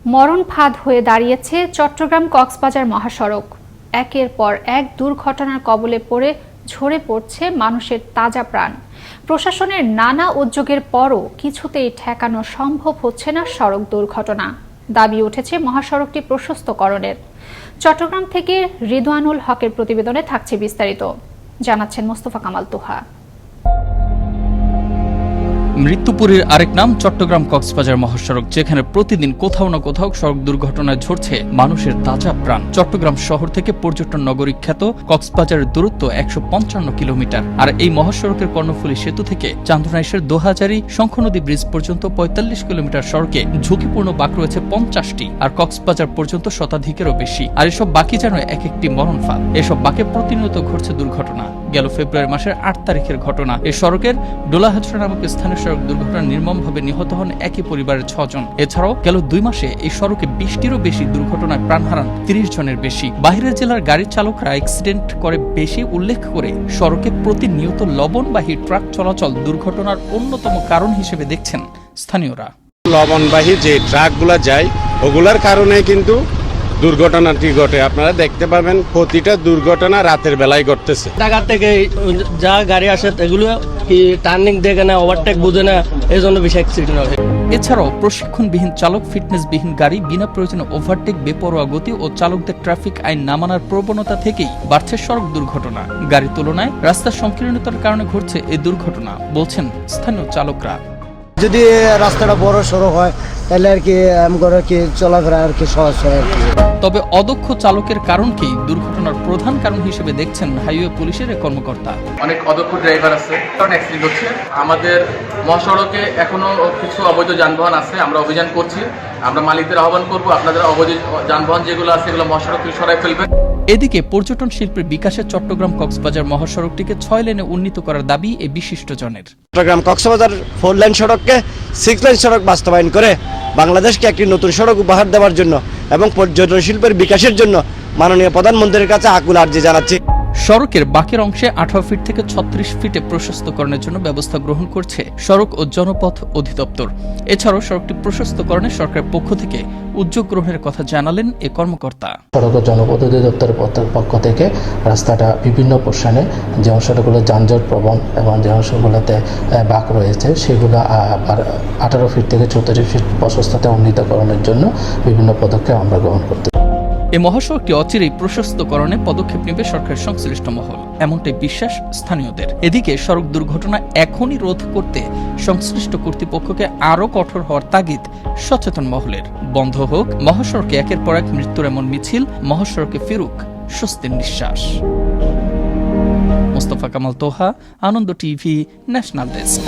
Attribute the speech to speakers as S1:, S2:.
S1: মরণ ফাঁদ হয়ে দাঁড়িয়েছে চট্টগ্রাম কক্সবাজার মহাসড়ক। একের পর এক দুর্ঘটনার কবলে পড়ে ঝরে পড়ছে মানুষের তাজা প্রাণ। প্রশাসনের নানা উদ্যোগের পরও কিছুতেই ঠেকানো সম্ভব হচ্ছে না সড়ক দুর্ঘটনা। দাবি উঠেছে মহাসড়কটি প্রশস্তকরণের। চট্টগ্রাম থেকে রিদওয়ানুল হকের প্রতিবেদনে থাকছে বিস্তারিত, জানাচ্ছেন মোস্তফা কামাল তোহা।
S2: মৃত্যুপুরীর আরেক নাম চট্টগ্রাম কক্সবাজার মহাসড়ক, যেখানে প্রতিদিন কোথাও না কোথাও সড়ক দুর্ঘটনায় ঝরছে মানুষের তাজা প্রাণ। চট্টগ্রাম শহর থেকে পর্যটন নগরী খ্যাত কক্সবাজারের দূরত্ব ১৫৫ কিলোমিটার। আর এই মহাসড়কের কর্ণফুলী সেতু থেকে চান্দনাইশের দোহাজারি শঙ্খনদী ব্রিজ পর্যন্ত ৪৫ কিলোমিটার সড়কে ঝুঁকিপূর্ণ বাঁক রয়েছে ৫০টি, আর কক্সবাজার পর্যন্ত শতাধিকেরও বেশি। আর এসব বাকি যেন এক একটি মরণ ফাঁদ। এসব বাঁকে প্রতিনিয়ত ঘটছে দুর্ঘটনা। গেল ফেব্রুয়ারি মাসের ৮ তারিখের ঘটনা। এই সড়কের ডোলাহাজরা নামক স্থানীয় সড়ক দুর্ঘটনায় নির্মমভাবে নিহত হন একই পরিবারের ৬ জন। এছাড়াও গেল ২ মাসে এই সড়কে ২০টিরও বেশি দুর্ঘটনায় প্রাণ হারান ৩০ জনের বেশি। বাইরের জেলার গাড়ির চালকরা অ্যাক্সিডেন্ট করে বেশি উল্লেখ করে সড়কে প্রতিনিয়ত লবণবাহী ট্রাক চলাচল দুর্ঘটনার অন্যতম কারণ হিসেবে দেখছেন স্থানীয়রা।
S3: লবণবাহী যে ট্রাকগুলা যায় ওগুলার কারণে কিন্তু দুর্ঘটনাটি ঘটে। আপনারা দেখতে পাবেন প্রতিটা দুর্ঘটনা রাতের বেলায় ঘটতেছে।
S4: ঢাকা থেকে যা গাড়ি আসে এগুলো কি টার্নিং দেখে না, ওভারটেক বুঝে না, এই জন্য বেশি অ্যাক্সিডেন্ট হয়।
S2: এছাড়াও প্রশিক্ষণবিহীন চালক, ফিটনেসবিহীন গাড়ি, বিনা প্রয়োজনে ওভারটেক, বেপরোয়া গতি ও চালকদের ট্রাফিক আইন না মানার প্রবণতা থেকেই বাড়ছে সড়ক দুর্ঘটনা। গাড়ির তুলনায় রাস্তার সংকীর্ণতার কারণে ঘটছে এই দুর্ঘটনা, বলছেন স্থানীয় চালকরা।
S5: যদি রাস্তাটা বড় সড়ো হয় তাহলে আর কি চলাফেরা আর কি সহজ হয় আর কি।
S2: তবে অদক্ষ চালকের কারণকেই দুর্ঘটনার প্রধান কারণ হিসেবে দেখছেন হাইওয়ে পুলিশের কর্মকর্তা।
S6: অনেক অদক্ষ ড্রাইভার আছে, কারণ অ্যাক্সিডেন্ট হচ্ছে। আমাদের মহাসড়কে এখনো কিছু অবৈধ যানবাহন আছে, আমরা অভিযান করছি। আমরা মালিকদের আহ্বান করব, আপনাদের অবৈধ যানবাহন যেগুলো আছে এগুলো মহাসড়ক থেকে সরাই ফেলবেন।
S2: এদিকে পর্যটন শিল্পের বিকাশে চট্টগ্রাম কক্সবাজার মহাসড়কটিকে ৬ লেনে উন্নীত করার দাবি এই বিশিষ্টজনের।
S5: চট্টগ্রাম কক্সবাজার 4 লাইন সড়ককে 6 লাইন সড়ক বাস্তবায়ন করে বাংলাদেশকে একটি নতুন সড়ক উপহার দেওয়ার জন্য এবং পর্যটন শিল্পের বিকাশের জন্য মাননীয় প্রধানমন্ত্রীর কাছে আকুল আর্জি জানাচ্ছি।
S2: সড়কের বাকের অংশে ১৮ ফিট থেকে ৩৬ ফিটে প্রশস্তকরণের জন্য ব্যবস্থা গ্রহণ করছে সড়ক ও জনপথ অধিদপ্তর। এছাড়াও সড়কটি প্রশস্তকরণে সরকারের পক্ষ থেকে উদ্যোগ গ্রহণের কথা জানালেন এ কর্মকর্তা।
S7: সড়ক ও জনপথ অধিদপ্তরের পক্ষ থেকে রাস্তাটা বিভিন্ন পোর্শনে যে অংশগুলো যানজট প্রবণ এবং যে অংশগুলোতে বাঁক রয়েছে সেগুলো ১৮ ফিট থেকে ৩৪ ফিট প্রশস্ততা উন্নীতকরণের জন্য বিভিন্ন পদক্ষেপ আমরা গ্রহণ করতে।
S2: এই মহাসড়কটি অচিরেই প্রশস্তকরণে পদক্ষেপ নেবে সরকারের সংশ্লিষ্ট মহল, এমনটাই বিশ্বাস স্থানীয়দের। এদিকে সড়ক দুর্ঘটনা এখনই রোধ করতে সংশ্লিষ্ট কর্তৃপক্ষকে আরও কঠোর হওয়ার তাগিদ সচেতন মহলের। বন্ধ হোক মহাসড়কে একের পর এক মৃত্যুর এমন মিছিল, মহাসড়কে ফিরুক স্বস্তির নিঃশ্বাস। মোস্তফা কামাল তোহা, আনন্দ টিভি, ন্যাশনাল ডেস্ক।